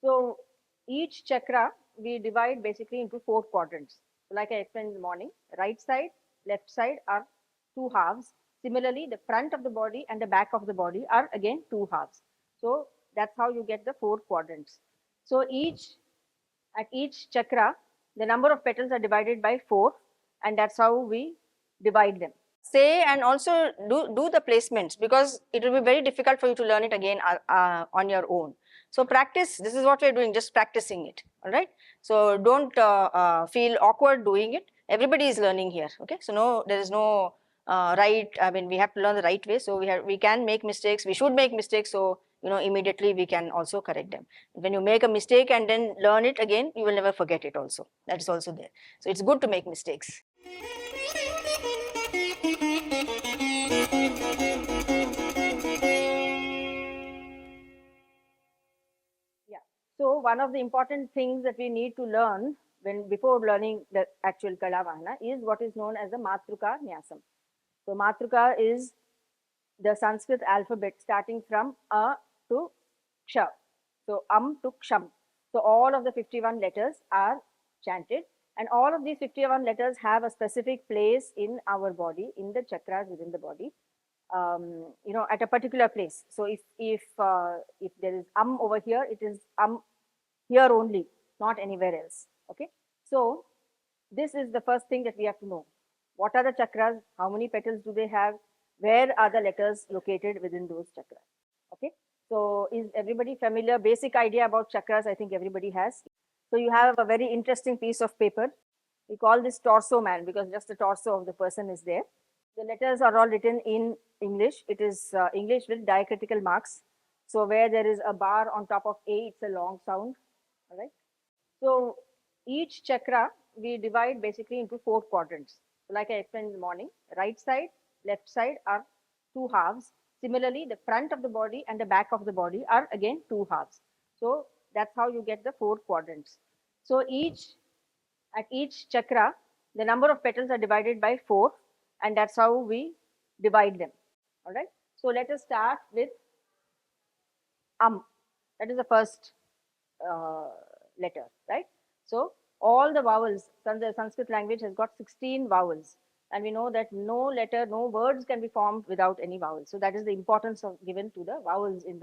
So each chakra we divide basically into 4 quadrants. So like I explained in the morning, right side, left side are two halves. Similarly, the front of the body and the back of the body are again two halves. So that's how you get the 4 quadrants. So at each chakra, the number of petals are divided by 4, and that's how we divide them. Say and also do the placements, because it will be very difficult for you to learn it again on your own. So practice, this is what we are doing, just practicing it, all right? So don't feel awkward doing it. Everybody is learning here, okay? So no, there is no right, I mean, we have to learn the right way. So we can make mistakes, we should make mistakes, so immediately we can also correct them. When you make a mistake and then learn it again, you will never forget it also. That is also there. So it's good to make mistakes. Yeah. So one of the important things that we need to learn before learning the actual Kalavahana is what is known as the Matruka Nyasam. So Matruka is the Sanskrit alphabet starting from A to Ksha. So to Ksham. So all of the 51 letters are chanted, and all of these 51 letters have a specific place in our body, in the chakras within the body. At a particular place. So if there is over here, it is here only, not anywhere else. Okay. So this is the first thing that we have to know. What are the chakras? How many petals do they have? Where are the letters located within those chakras? Okay. So is everybody familiar? Basic idea about chakras, I think everybody has. So you have a very interesting piece of paper. We call this torso man because just the torso of the person is there. The letters are all written in English. It is English with diacritical marks. So where there is a bar on top of A, it's a long sound. All right. So each chakra we divide basically into 4 quadrants. So like I explained in the morning, right side, left side are two halves. Similarly, the front of the body and the back of the body are again two halves. So that's how you get the 4 quadrants. So at each chakra, the number of petals are divided by 4, and that's how we divide them. All right. So let us start with That is the first letter, right? So all the vowels, the Sanskrit language has got 16 vowels, and we know that no letter, no words can be formed without any vowels. So that is the importance given to the vowels in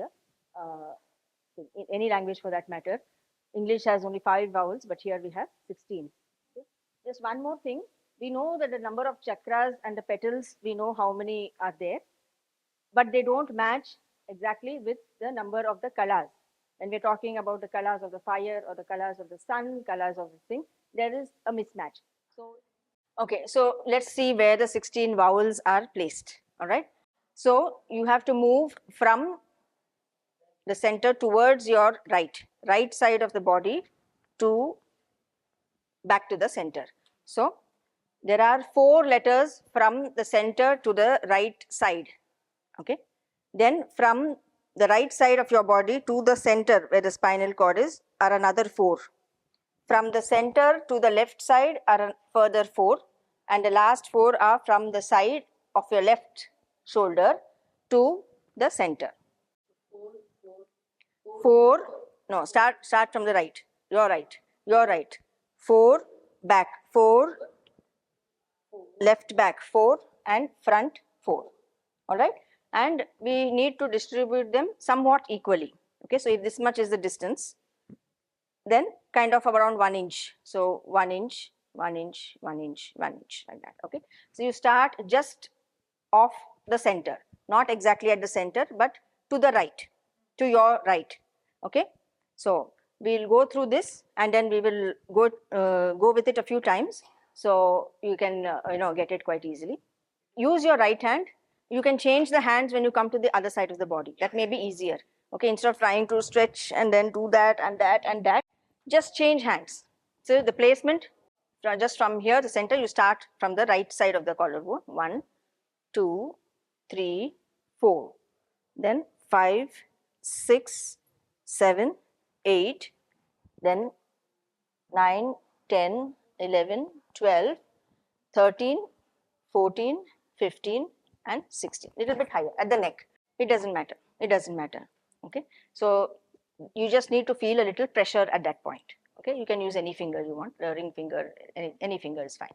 any language for that matter. English has only 5 vowels, but here we have 16. Okay. Just one more thing. We know that the number of chakras and the petals, we know how many are there, but they don't match exactly with the number of the kalas. When we're talking about the colors of the fire or the colors of the sun, colors of the thing, there is a mismatch. So, okay, so let's see where the 16 vowels are placed. All right. So you have to move from the center towards your right side of the body to back to the center. So there are 4 letters from the center to the right side. Okay. Then from the right side of your body to the center where the spinal cord is are another 4. From the center to the left side are further 4, and the last 4 are from the side of your left shoulder to the center. 4, no, start from the right, your right, 4, back 4, left back 4, and front 4. All right, and we need to distribute them somewhat equally. Okay, so if this much is the distance, then kind of around 1 inch. So 1 inch, 1 inch, 1 inch, 1 inch, like that. Okay, so you start just off the center, not exactly at the center, but to the right, to your right. Okay, so we'll go through this and then we will go with it a few times, so you can get it quite easily. Use your right hand. You can change the hands when you come to the other side of the body. That may be easier. Okay, instead of trying to stretch and then do that and that and that, just change hands. So the placement, just from here, the center, you start from the right side of the collarbone. 1, 2, 3, 4. Then 5, 6, 7, 8. Then 9, 10, 11, 12, 13, 14, 15, and 16. Little bit higher at the neck. It doesn't matter. Okay. So you just need to feel a little pressure at that point. Okay, you can use any finger you want, ring finger, any finger is fine.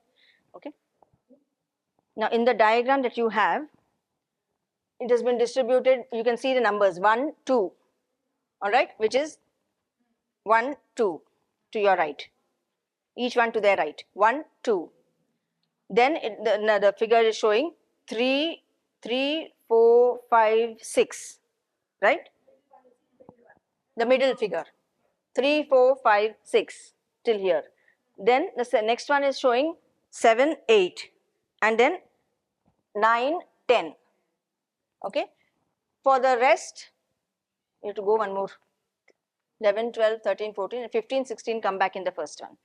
Okay. Now in the diagram that you have, it has been distributed, you can see the numbers 1, 2, all right, which is 1, 2 to your right, each one to their right, 1, 2. Then the figure is showing 3, 3, 4, 5, 6, right? The middle figure, 3, 4, 5, 6 till here. Then the next one is showing 7, 8, and then 9, 10. Okay. For the rest, you have to go one more. 11, 12, 13, 14, 15, 16 come back in the first one.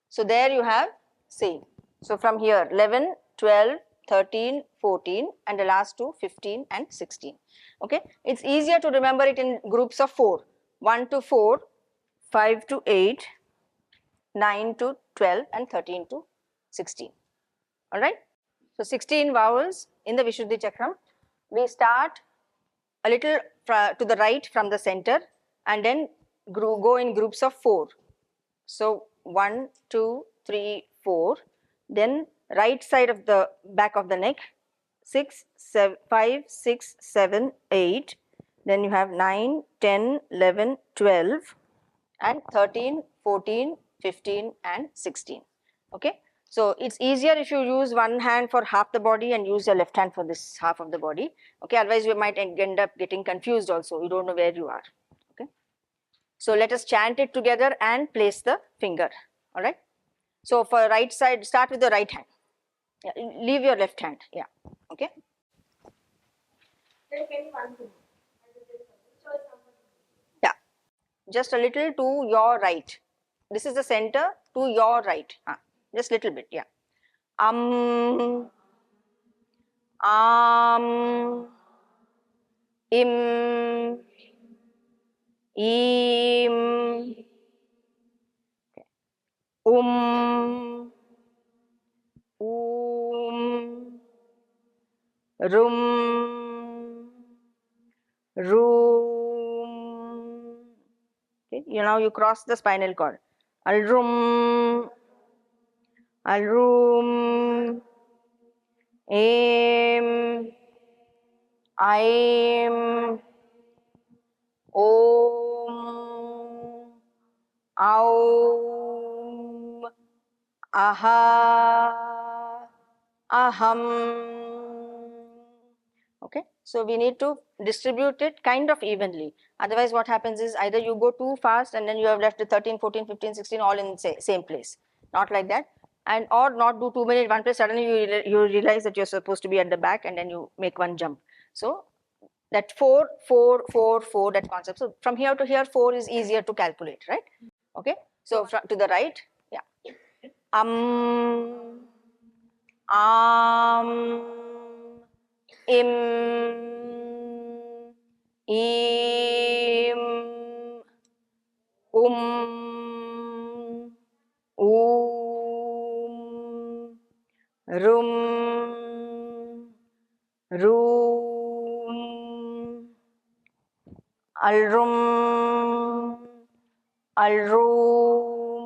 So there you have same. So from here 11, 12, 13, 14 and the last two 15 and 16. Okay. It's easier to remember it in groups of 4. 1 to 4, 5 to 8, 9 to 12 and 13 to 16. Alright. So 16 vowels in the Vishuddhi Chakram. We start a little to the right from the center and then go in groups of 4. So 1, 2, 3, 4. Then right side of the back of the neck, 6, 7, 5, 6, 7, 8. Then you have 9, 10, 11, 12 and 13, 14, 15 and 16. Okay. So it's easier if you use one hand for half the body and use your left hand for this half of the body. Okay. Otherwise you might end up getting confused also. You don't know where you are. Okay. So let us chant it together and place the finger. All right. So for right side, start with the right hand. Yeah, leave your left hand. Yeah. Okay. Yeah. Just a little to your right. This is the center, to your right. Just little bit. Yeah. Am, im, im, um, rum, room. Okay. Now you cross the spinal cord. Al-rum, al-room, aim, aim, om, aum, aha, aham. Okay. So we need to distribute it kind of evenly. Otherwise what happens is either you go too fast and then you have left the 13, 14, 15, 16 all in same place. Not like that. And or not do too many in one place, suddenly you realize that you're supposed to be at the back and then you make one jump. So that 4, 4, 4, 4, that concept. So from here to here 4 is easier to calculate, right? Okay. So to the right, yeah. Im, im, rum, room, al-rum, al-room,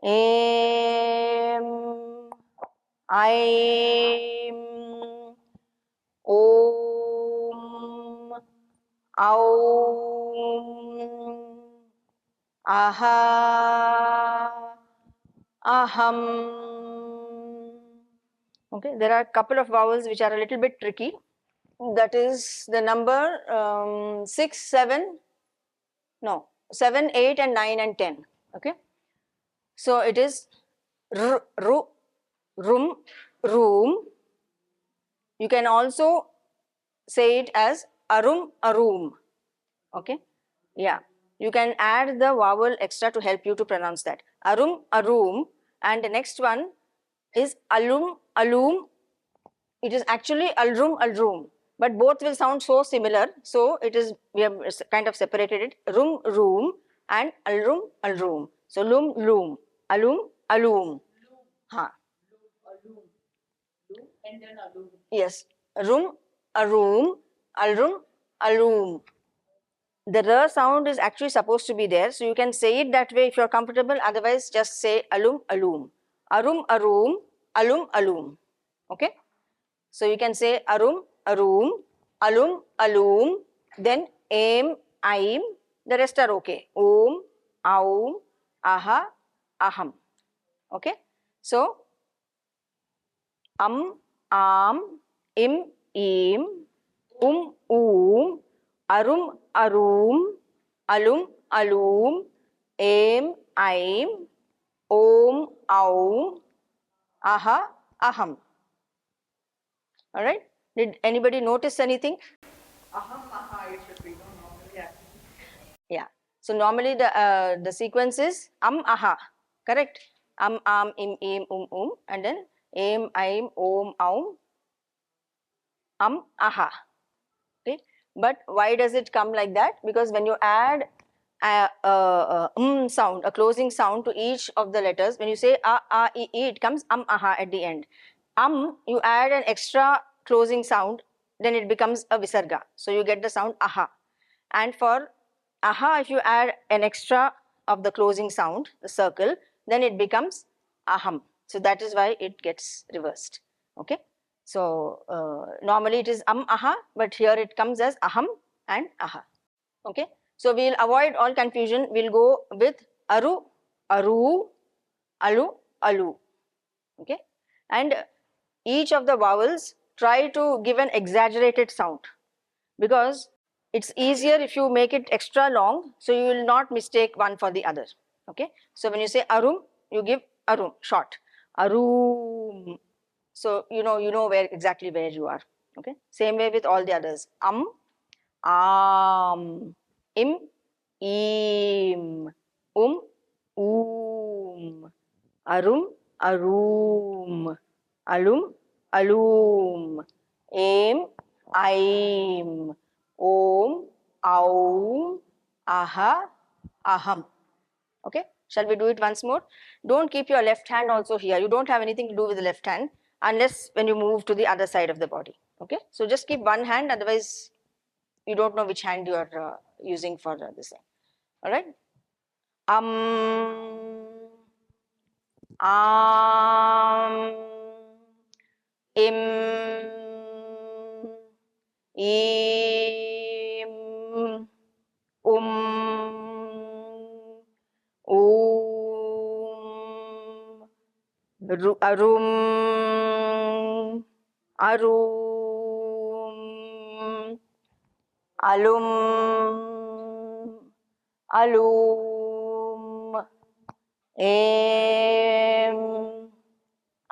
aim, aim, om, aum, aha, aham. Okay, there are a couple of vowels which are a little bit tricky. That is the number 6, 7, no, 7, 8 and 9 and 10. Okay. So it is room, room. You can also say it as arum, aroom. Okay. Yeah. You can add the vowel extra to help you to pronounce that. Arum, aroom. And the next one is alum, alum. It is actually alrum, alroom. But both will sound so similar. So it is, we have kind of separated it. Rum, room and alrum, alroom. So lum, loom. Alum, alum. Ha. And then alum. Yes. Rum, aroom. Alrum, alum. the R sound is actually supposed to be there. So you can say it that way if you're comfortable. Otherwise, just say alum, alum. Arum, arum, alum, alum. Okay. So you can say arum, arum, alum, alum, then aim, aim. The rest are okay. Om, aum, aha, aham. Okay. So am, im, im, arum, arum, alum, alum, aim, aim, om, aum, aha, aham. All right. Did anybody notice anything? Aham, aha, it should be no normally. Yeah. Yeah. So normally the sequence is aha, correct? Im, and then aim, aim, om, aum, aha. Okay. But why does it come like that? Because when you add a sound, a closing sound to each of the letters, when you say e, it comes aha at the end. You add an extra closing sound, then it becomes a visarga. So you get the sound aha. And for aha, if you add an extra of the closing sound, the circle, then it becomes aham. So that is why it gets reversed. Okay. So normally it is aha, but here it comes as aham and aha. Okay. So we'll avoid all confusion. We'll go with aru, aru, alu, alu. Okay. And each of the vowels try to give an exaggerated sound, because it's easier if you make it extra long, so you will not mistake one for the other. Okay. So when you say arum, you give arum short, arum. So you know where exactly where you are. Okay. Same way with all the others. Am, im, im, arum, arum, alum, alum, aim, aim, om, aum, aha, aham. Okay. Shall we do it once more? Don't keep your left hand also here. You don't have anything to do with the left hand unless when you move to the other side of the body. Okay. So just keep one hand, otherwise you don't know which hand you are using for this thing. All right. Im, im, arum, arum, alum, alum, aim,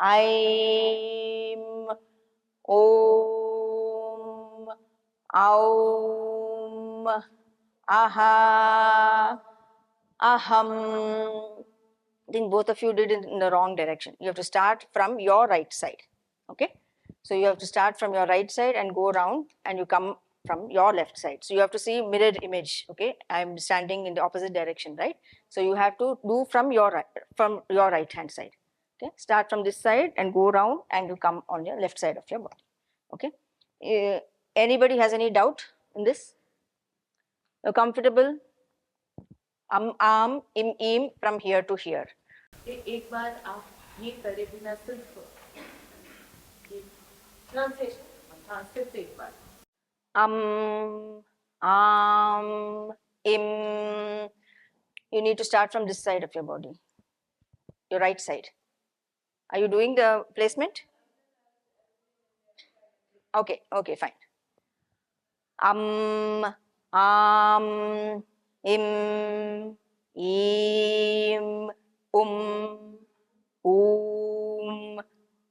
aim, om, aum, aha, aham. I think both of you did it in the wrong direction. You have to start from your right side. Okay. So you have to start from your right side and go around, and you come from your left side. So you have to see mirrored image. Okay. I'm standing in the opposite direction, right? So you have to do from your right hand side. Okay. Start from this side and go around, and you come on your left side of your body. Okay. Anybody has any doubt in this? You're comfortable? Im from here to here. एक बार आप ये करें बिना सिर्फ translation, हाँ सिर्फ एक बार. Im. You need to start from this side of your body, your right side. Are you doing the placement? Okay, okay, fine. Im, im,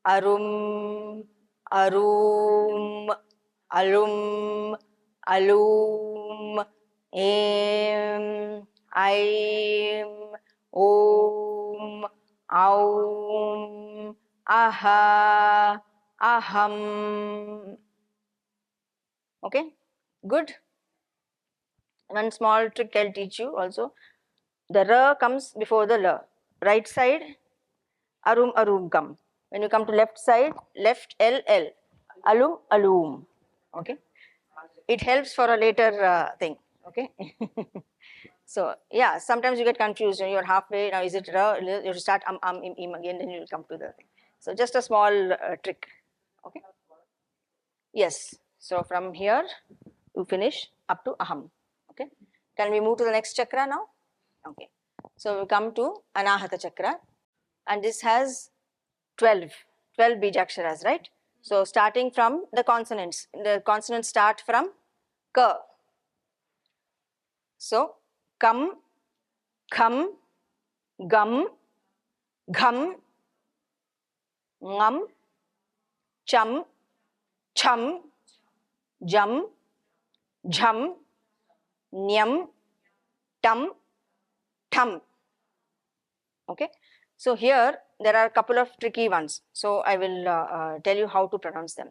arum, arum, alum, alum, aim, aim, om, aum, aha, aham. Okay, good. One small trick I'll teach you also. The R comes before the L. Right side, arum, arum come. When you come to left side, left L, L. Alum, alum. Okay. It helps for a later thing. Okay. So yeah, sometimes you get confused when you're halfway. Now is it ra? You have to start im again, then you'll come to the thing. So just a small trick. Okay. Yes. So from here you finish up to aham. Okay. Can we move to the next chakra now? Okay. So we come to Anahata chakra, and this has 12 bijaksharas, right? So starting from the consonants start from ka. So kam, kham, gum, gham, ngam, cham, cham, jam, jham, nyam, tam, tham. Okay. So here there are a couple of tricky ones. So I will tell you how to pronounce them.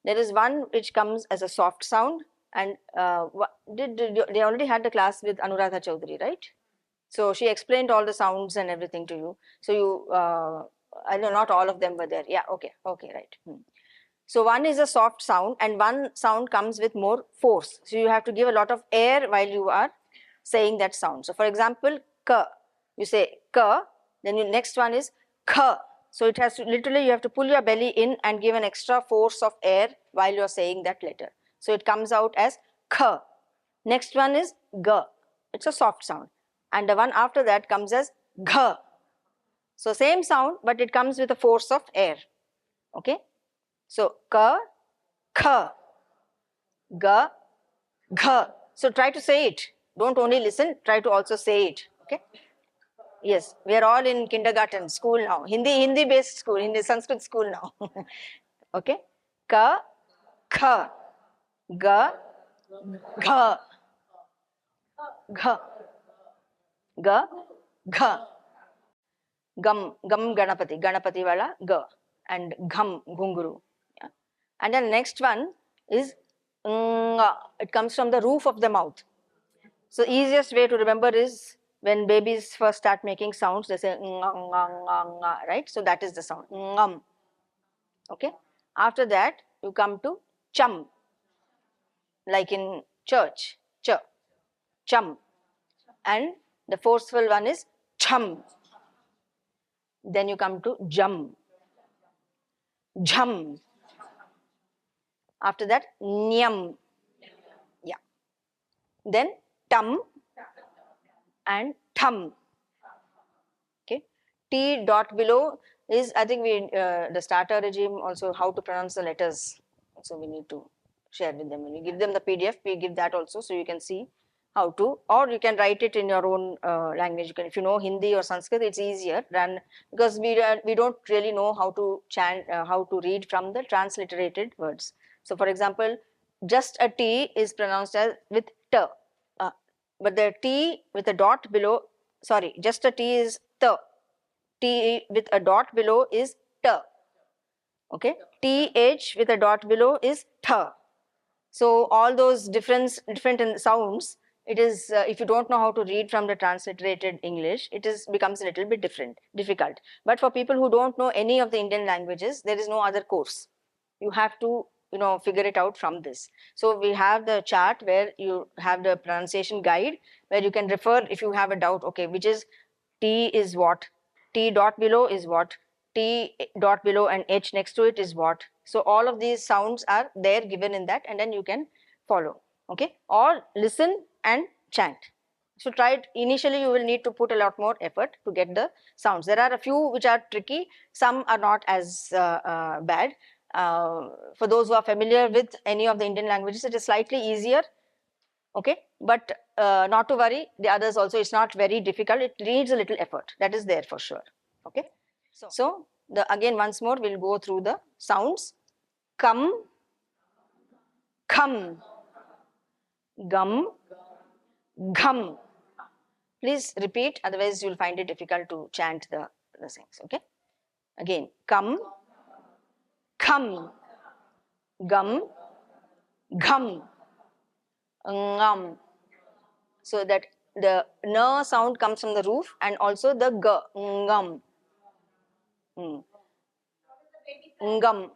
There is one which comes as a soft sound, and they already had the class with Anuradha Chaudhary, right? So she explained all the sounds and everything to you. So you, I know not all of them were there. Yeah, okay, right. So one is a soft sound, and one sound comes with more force. So you have to give a lot of air while you are saying that sound. So for example, ka, you say ka, then your next one is kha. So it has to literally, you have to pull your belly in and give an extra force of air while you are saying that letter. So it comes out as kha. Next one is ga. It's a soft sound. And the one after that comes as gha. So same sound, but it comes with a force of air. Okay. So ka, kha, ga, gha. So try to say it. Don't only listen, try to also say it. Okay. Yes, we are all in kindergarten school now. Hindi based school, Hindi Sanskrit school now. Okay. Ka, kha, ga, gha, gha, ga, gha. Gum Ganapati wala ga, and gham, gunguru. Yeah. And then next one is nga. It comes from the roof of the mouth. So easiest way to remember is when babies first start making sounds, they say nga, nga, nga, nga, right? So that is the sound, ngam. Okay. After that, you come to cham, like in church, ch, cham. And the forceful one is cham. Then you come to jam, jham. After that, nyam. Yeah. Then tam and tham. Okay. T dot below is, I think we the starter regime also, how to pronounce the letters. So we need to share with them. When we give them the PDF, we give that also, so you can see how to, or you can write it in your own language. You can, if you know Hindi or Sanskrit, it's easier than, because we don't really know how to chant, how to read from the transliterated words. So for example, just a T is pronounced as with T, but the T with a dot below, sorry, just a T is T. T with a dot below is T. Okay, TH with a dot below is Th. So all those different in sounds, it is if you don't know how to read from the transliterated English, it becomes a little bit difficult. But for people who don't know any of the Indian languages, there is no other course. You have to figure it out from this. So we have the chart where you have the pronunciation guide, where you can refer if you have a doubt. Okay, which is T is what, T dot below is what, T dot below and H next to it is what. So all of these sounds are there given in that, and then you can follow. Okay, or listen and chant. So try it. Initially you will need to put a lot more effort to get the sounds. There are a few which are tricky, some are not as bad. For those who are familiar with any of the Indian languages, it is slightly easier. Okay, but not to worry, the others also, it's not very difficult, it needs a little effort, that is there for sure. Okay, so again once more we'll go through the sounds. Come, kham, gum, gham. Please repeat, otherwise you'll find it difficult to chant the things. Okay, again, come, kham, gum, gham, ngam. So that the n sound comes from the roof, and also the g, ngam, ngam,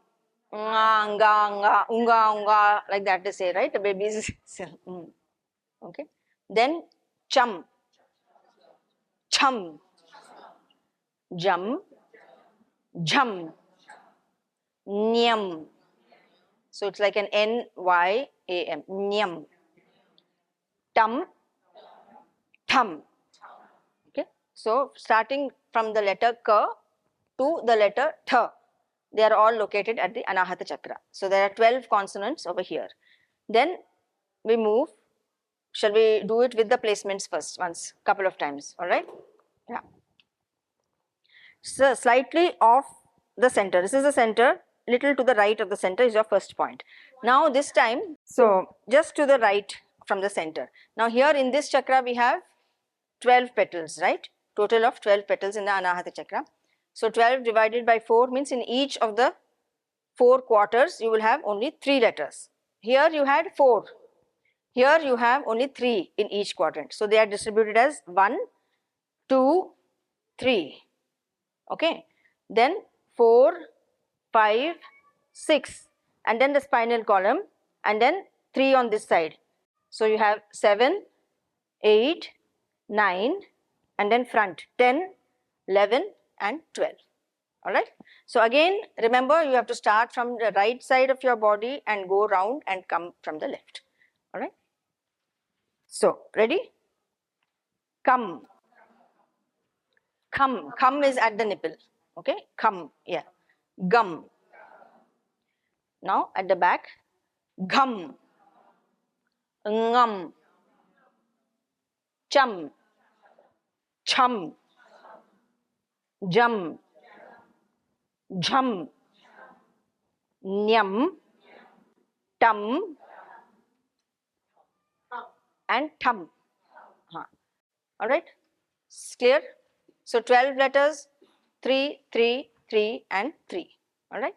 nga, nga, unga, unga, like that they say, right? The babies. Okay. then chum, chum, jum, jhum, nyam. So it's like an N-Y-A-M, nyam. Tum, thum. Okay. So starting from the letter K to the letter Th, they are all located at the Anahata Chakra. So there are 12 consonants over here. Then we move. Shall we do it with the placements first, once, couple of times, all right? Yeah. So slightly off the center. This is the center, little to the right of the center is your first point. Now this time, so just to the right from the center. Now here in this chakra we have 12 petals, right? Total of 12 petals in the Anahata Chakra. So 12 divided by 4 means in each of the 4 quarters you will have only 3 letters. Here you had 4. Here you have only 3 in each quadrant. So they are distributed as 1, 2, 3. Okay. Then 4, 5, 6 and then the spinal column and then 3 on this side. So you have 7, 8, 9 and then front 10, 11 and 12. Alright. So again remember you have to start from the right side of your body and go round and come from the left. Alright. So ready? Come. Come. Come is at the nipple. Okay. Come. Yeah. Gum. Now at the back. Ghum. Ngum. Chum. Chum. Jum. Jhum. Nyam. Tum. And thum. Alright. Clear? So 12 letters, 3, 3, 3 and 3. Alright.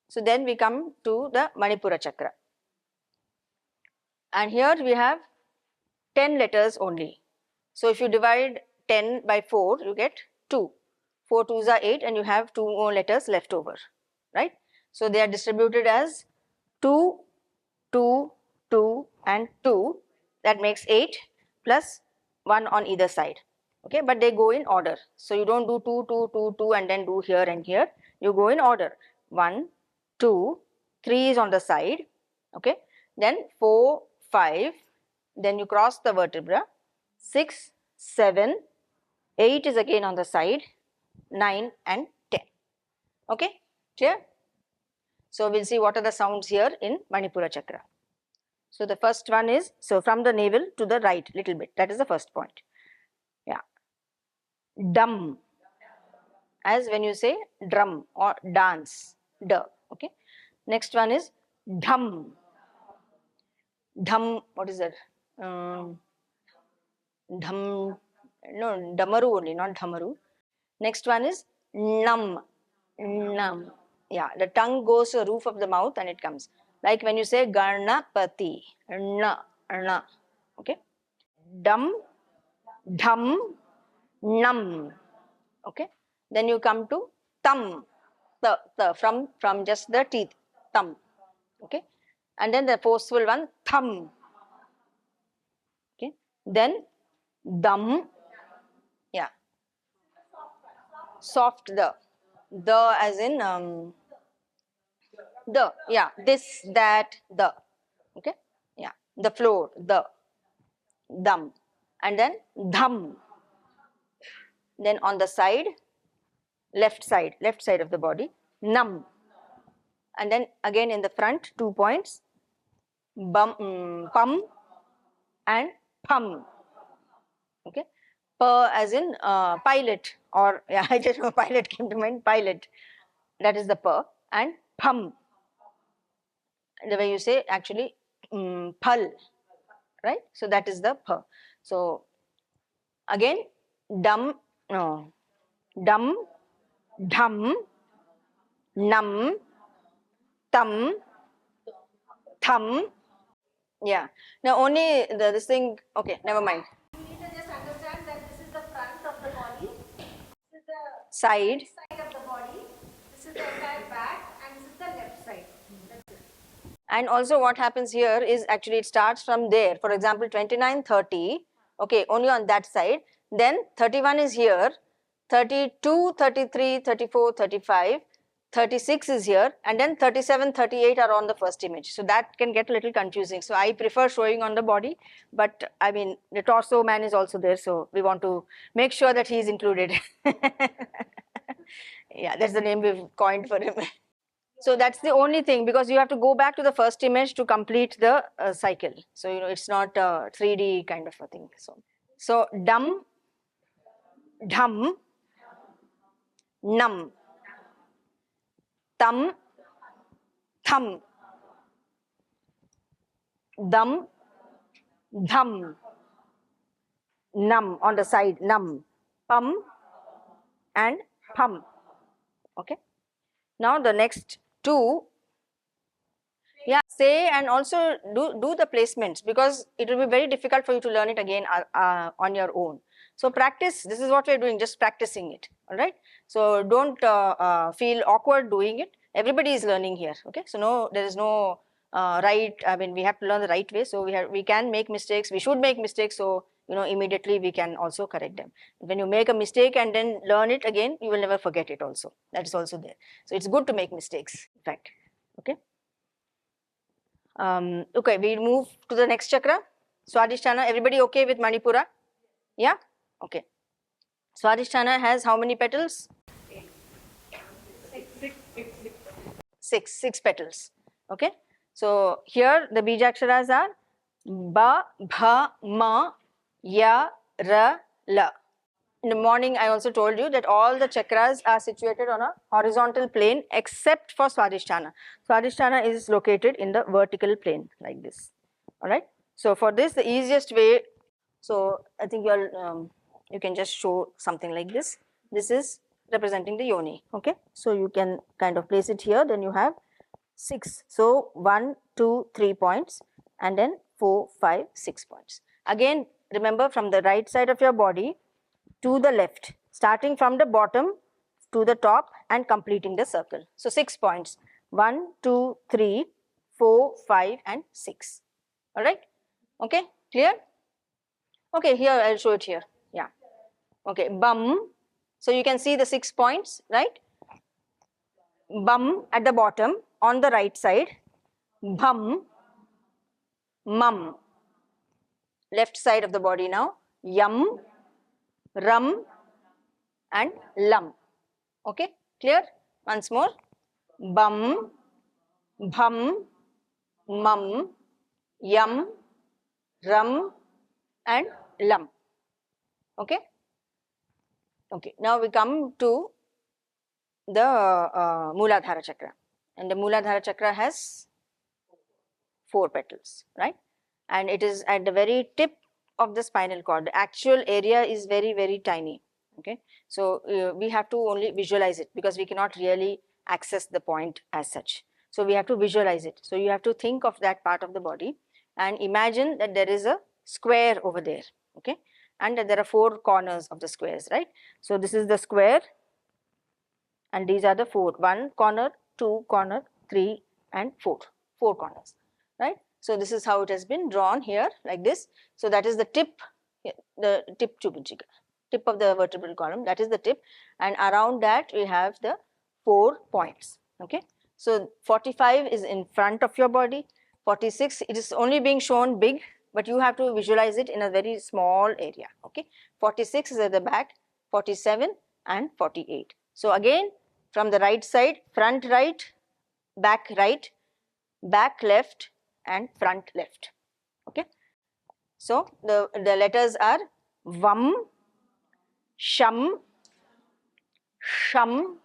So then we come to the Manipura Chakra. And here we have 10 letters only. So if you divide 10 by 4, you get 2. 4 2s are 8 and you have 2 more letters left over. Right. So they are distributed as 2, 2, 2 and 2. That makes 8 plus 1 on either side. Okay, but they go in order. So you don't do 2, 2, 2, 2 and then do here and here. You go in order. 1, 2, 3 is on the side. Okay, then 4, 5, then you cross the vertebra. 6, 7, 8 is again on the side. 9 and 10. Okay, clear? So we'll see what are the sounds here in Manipura Chakra. So the first one is, so from the navel to the right little bit, that is the first point. Yeah. Dum, as when you say drum or dance, duh. Okay. Next one is dham. Dham, what is that? Dham, no, damaru only, not dhamaru. Next one is num, num. Yeah, the tongue goes to the roof of the mouth and it comes. Like when you say Ganapati, na, na. Okay. Dum, dham, num. Okay. Then you come to thumb, the from just the teeth, thumb. Okay. And then the forceful one, thumb. Okay. Then dum, yeah. Soft the as in the, yeah, this, that, the. Okay. Yeah. The floor, the, dum. And then dham. Then on the side, left side of the body, num. And then again in the front, 2 points, pum and pum. Okay. Pa as in pilot, or yeah, I just know pilot came to mind, pilot. That is the pa. And pum. The way you say actually phal, right? So that is the pa. So again, dum, no, dum, dham, num, thum, thumb. Yeah. Now only this thing, okay, never mind. You need to just understand that this is the front of the body, this is the Side. side of the body, this is the entire back, and this is the left side. That's it. And also what happens here is actually it starts from there. For example, 29, 30, Okay, only on that side. Then 31 is here, 32, 33, 34, 35, 36 is here, and then 37, 38 are on the first image. So that can get a little confusing. So I prefer showing on the body, but I mean the torso man is also there, so we want to make sure that he is included. Yeah, that's the name we've coined for him. So that's the only thing, because you have to go back to the first image to complete the cycle. So it's not a 3D kind of a thing. So dum, dham, nam, tam, tham, dum, dham, nam on the side, nam, pam and pham. Okay. Now the next two, yeah, say and also do the placements, because it will be very difficult for you to learn it again on your own. So practice, this is what we're doing, just practicing it, all right? So don't feel awkward doing it. Everybody is learning here, okay? So there is no right, I mean, we have to learn the right way. So we can make mistakes, we should make mistakes, so immediately we can also correct them. When you make a mistake and then learn it again, you will never forget it also. That is also there. So it's good to make mistakes, in fact, okay? Okay, we move to the next chakra, Swadhisthana. Everybody okay with Manipura? Yeah? Okay. Swadhisthana has how many petals? Six petals. Okay. So here the Bijaksharas are Ba, Bha, Ma, Ya, Ra, La. In the morning I also told you that all the chakras are situated on a horizontal plane except for Swadhisthana. Swadhisthana is located in the vertical plane like this. Alright. So for this, the easiest way, so I think you can just show something like this. This is representing the yoni. Okay. So you can kind of place it here, then you have 6. So 1, 2, 3 points, and then 4, 5, 6 points. Again, remember, from the right side of your body to the left, starting from the bottom to the top and completing the circle. So 6 points, 1, 2, 3, 4, 5 and 6. All right. Okay, clear? Okay, here I'll show it here. Yeah. Okay, bum. So you can see the 6 points, right? Bum at the bottom on the right side. Bham, mum, left side of the body now. Yam, ram and lam. Okay, clear? Once more. Bum, bham, mum, yam, ram and lam. Okay. Okay, now we come to the Mooladhara chakra, and the Mooladhara chakra has 4 petals, right? And it is at the very tip of the spinal cord. The actual area is very, very tiny. Okay, so we have to only visualize it, because we cannot really access the point as such. So we have to visualize it. So you have to think of that part of the body and imagine that there is a square over there. Okay, and that there are 4 corners of the squares, right? So this is the square, and these are the 4. 1 corner, 2 corner, 3 and 4. 4 corners, right? So this is how it has been drawn here, like this. So that is the tip, the tip chubunchika, tip of the vertebral column. That is the tip, and around that we have the 4 points. Okay. So 45 is in front of your body. 46, it is only being shown big, but you have to visualize it in a very small area. Okay. 46 is at the back, 47 and 48. So again, from the right side, front right, back left and front left. Okay. So the letters are Vam, Sham, Sham,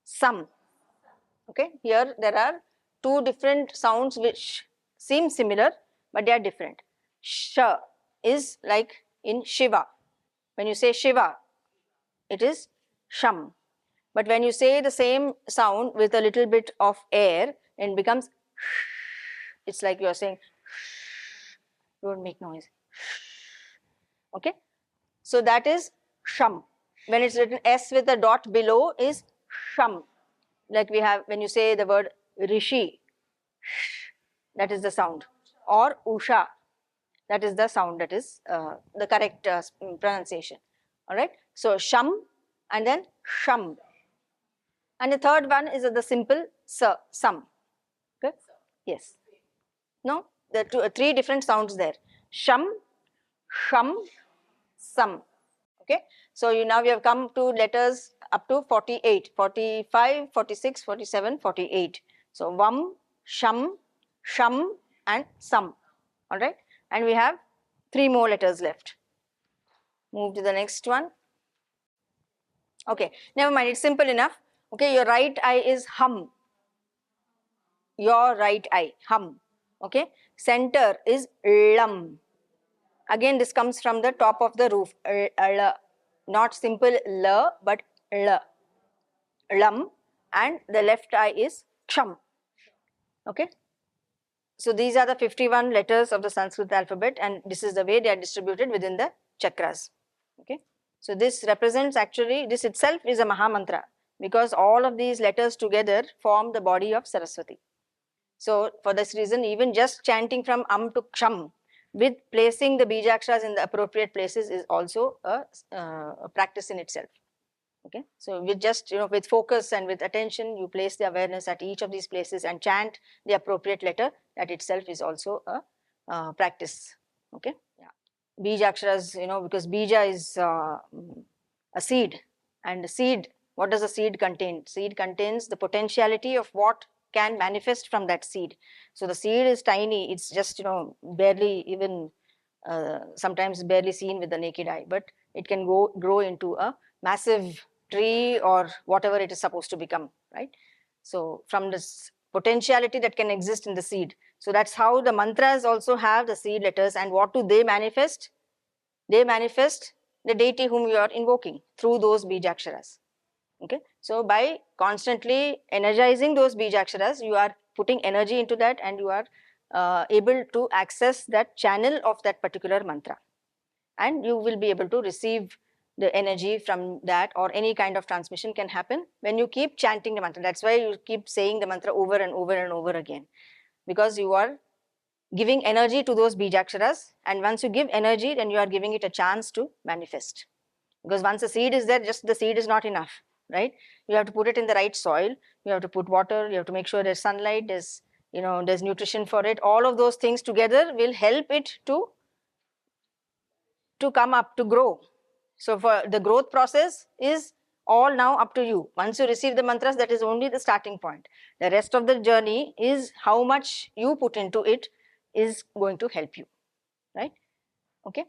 Sam. Okay. Here there are 2 different sounds which seem similar, but they are different. Sh is like in Shiva. When you say Shiva, it is Sham. But when you say the same sound with a little bit of air, it becomes sh. It's like you are saying sh. Don't make noise. Okay. So that is Sham. When it's written S with a dot below is Sham. Like we have when you say the word Rishi, that is the sound. Or Usha, That is the sound, that is the correct pronunciation. All right. So sham and then sham. And the third one is the simple sum. Okay. Yes. No, there are three different sounds there. Sham, sham, sum. Okay. So now we have come to letters up to 48, 45, 46, 47, 48. So vam, sham, sham and sum. All right. And we have 3 more letters left. Move to the next one. Okay, never mind, it's simple enough. Okay, your right eye is hum. Your right eye, hum. Okay, center is lam. Again, this comes from the top of the roof. Not simple l, but l. Lam. And the left eye is ksham. Okay. So these are the 51 letters of the Sanskrit alphabet, and this is the way they are distributed within the chakras. Okay. So this represents, actually, this itself is a Maha Mantra, because all of these letters together form the body of Saraswati. So for this reason, even just chanting from to ksham with placing the bijaksharas in the appropriate places is also a practice in itself. Okay, so with just, with focus and with attention, you place the awareness at each of these places and chant the appropriate letter. That itself is also a practice. Okay, yeah. Bijaksharas, because bija is a seed, and the seed, what does a seed contain? Seed contains the potentiality of what can manifest from that seed. So the seed is tiny, it's just, barely even, sometimes barely seen with the naked eye, but it can grow into a massive tree or whatever it is supposed to become, right? So from this potentiality that can exist in the seed. So that's how the mantras also have the seed letters, and what do they manifest? They manifest the deity whom you are invoking through those bijaksharas. Okay, so by constantly energizing those bijaksharas, you are putting energy into that, and you are able to access that channel of that particular mantra, and you will be able to receive the energy from that, or any kind of transmission can happen when you keep chanting the mantra. That's why you keep saying the mantra over and over and over again, because you are giving energy to those bijaksharas, and once you give energy, then you are giving it a chance to manifest. Because once the seed is there, just the seed is not enough, right? You have to put it in the right soil, you have to put water, you have to make sure there's sunlight, there's nutrition for it. All of those things together will help it to come up, to grow. So for the growth process is all now up to you. Once you receive the mantras, that is only the starting point. The rest of the journey is how much you put into it is going to help you, right? Okay.